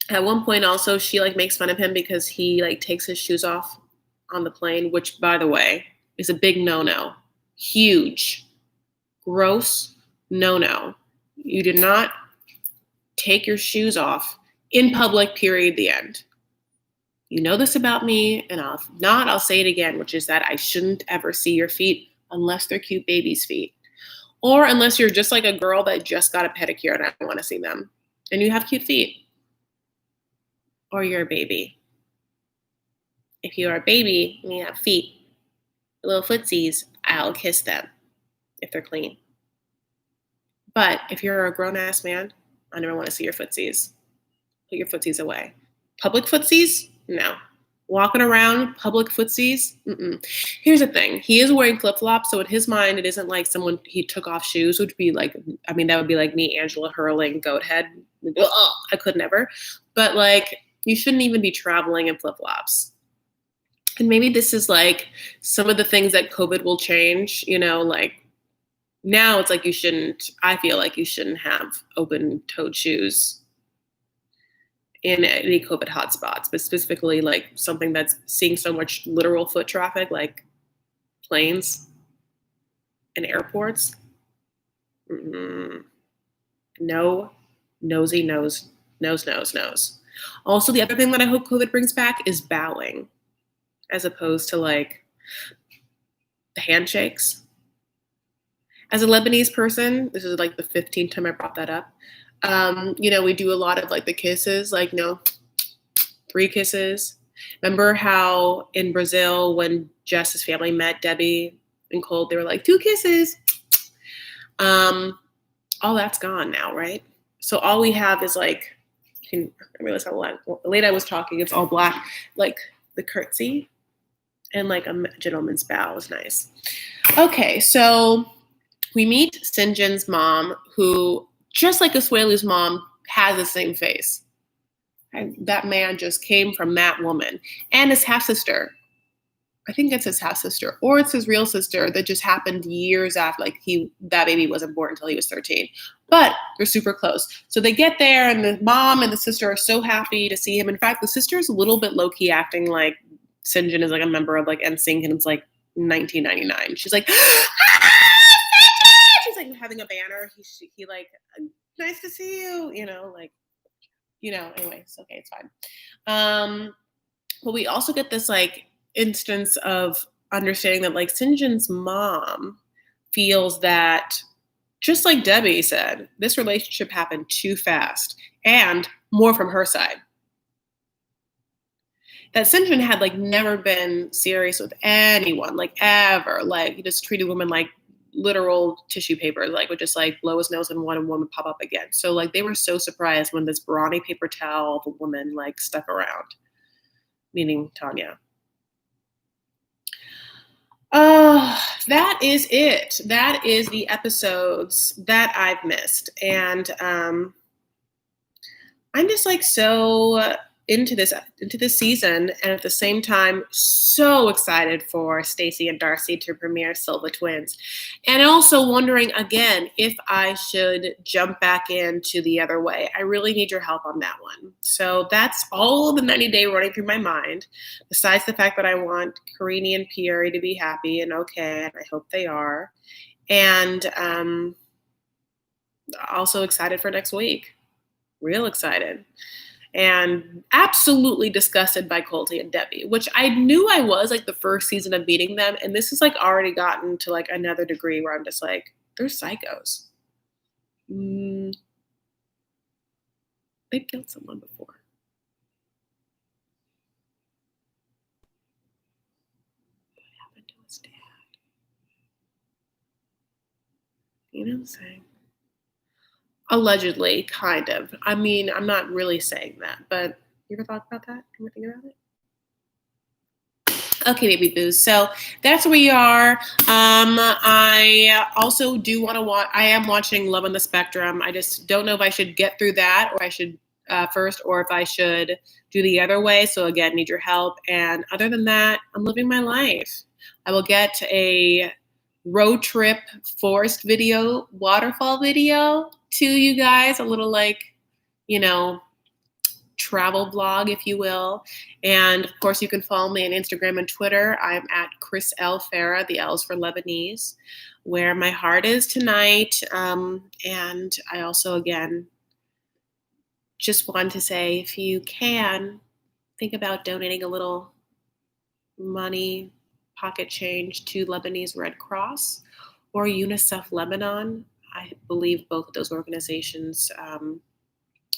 A: at one point also she like makes fun of him because he like takes his shoes off on the plane, which by the way is a big no-no. Huge, gross, no. You did not take your shoes off in public, period, the end. You know this about me, and I'll say it again, which is that I shouldn't ever see your feet unless they're cute baby's feet. Or unless you're just like a girl that just got a pedicure and I want to see them. And you have cute feet. Or you're a baby. If you are a baby and you have feet, little footsies, I'll kiss them if they're clean. But if you're a grown-ass man, I never want to see your footsies. Put your footsies away. Public footsies? No. Walking around, public footsies? Mm-mm. Here's the thing. He is wearing flip-flops, so in his mind, it isn't like someone he took off shoes, which would be like, that would be like me, Angela, hurling goat head. Ugh, I could never. But like, you shouldn't even be traveling in flip-flops. And maybe this is like some of the things that COVID will change, like now it's like I feel like you shouldn't have open-toed shoes in any COVID hotspots, but specifically like something that's seeing so much literal foot traffic, like planes and airports. No, nosy nose. Also, the other thing that I hope COVID brings back is bowing, as opposed to like the handshakes. As a Lebanese person, this is like the 15th time I brought that up. We do a lot of like the kisses, like 3 kisses. Remember how in Brazil, when Jess's family met Debbie and Cole, they were like 2 kisses. All that's gone now, right? So all we have is like, I realize how late I was talking. It's all black, like the curtsy and like a gentleman's bow was nice. Okay, so we meet Sinjin's mom, who, just like Asuelu's mom, has the same face. And that man just came from that woman. And his half-sister. I think it's his half-sister. Or it's his real sister that just happened years after. Like, that baby wasn't born until he was 13. But they're super close. So they get there, and the mom and the sister are so happy to see him. In fact, the sister's a little bit low-key acting like Sinjin is like a member of like NSYNC, and it's like 1999. She's like, she's like having a banner. He like, nice to see you, anyway, it's okay, it's fine. But we also get this like instance of understanding that like Sinjin's mom feels that, just like Debbie said, this relationship happened too fast and more from her side. That Sinjin had like never been serious with anyone, like ever. Like he just treated women like literal tissue paper, like would just like blow his nose in one and one would pop up again. So like they were so surprised when this brawny paper towel of a woman like stuck around, meaning Tanya. Oh, that is it. That is the episodes that I've missed. And I'm just like so into this season, and at the same time so excited for Stacey and Darcy to premiere Silva Twins, and also wondering again if I should jump back into The Other Way. I really need your help on that one. So that's all the 90-day running through my mind. Besides the fact that I want Karini and Pierre to be happy and okay, and I hope they are, and also excited for next week. Real excited and absolutely disgusted by Colty and Debbie, which I knew I was like the first season of beating them. And this has like already gotten to like another degree where I'm just like, they're psychos. Mm, they've killed someone before. What happened to his dad? You know what I'm saying? Allegedly, kind of. I mean, I'm not really saying that, but you ever thought about that? You ever think about it? Okay, baby booze. So that's where we are. I also do want to watch. I am watching Love on the Spectrum. I just don't know if I should get through that, or I should first, or if I should do The Other Way. So again, need your help. And other than that, I'm living my life. I will get a road trip forest video, waterfall video to you guys. A little like, you know, travel blog, if you will. And of course, you can follow me on Instagram and Twitter. I'm at Chris L. Farah, the L's for Lebanese, where my heart is tonight. And I also, again, just want to say if you can, think about donating a little money, pocket change to Lebanese Red Cross or UNICEF Lebanon. I believe both of those organizations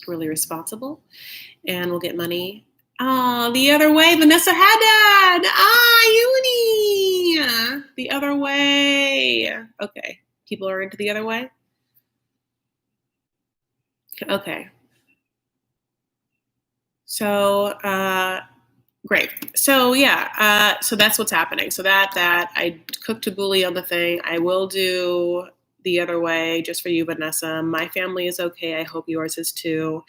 A: really responsible and we'll get money. The Other Way, Vanessa Haddad. Uni. The Other Way. Okay. People are into The Other Way? Okay. So, great. So yeah, so that's what's happening. So that I cooked tabbouleh on the thing. I will do The Other Way just for you, Vanessa. My family is okay. I hope yours is too.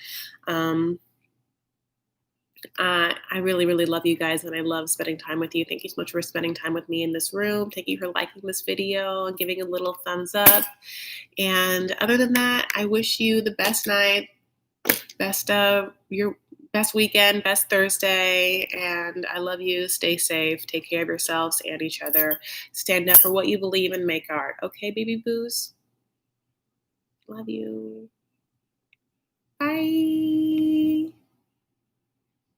A: I really, really love you guys and I love spending time with you. Thank you so much for spending time with me in this room. Thank you for liking this video and giving a little thumbs up. And other than that, I wish you the best night, your best weekend, best Thursday. And I love you. Stay safe. Take care of yourselves and each other. Stand up for what you believe and make art. Okay, baby boos? Love you. Bye.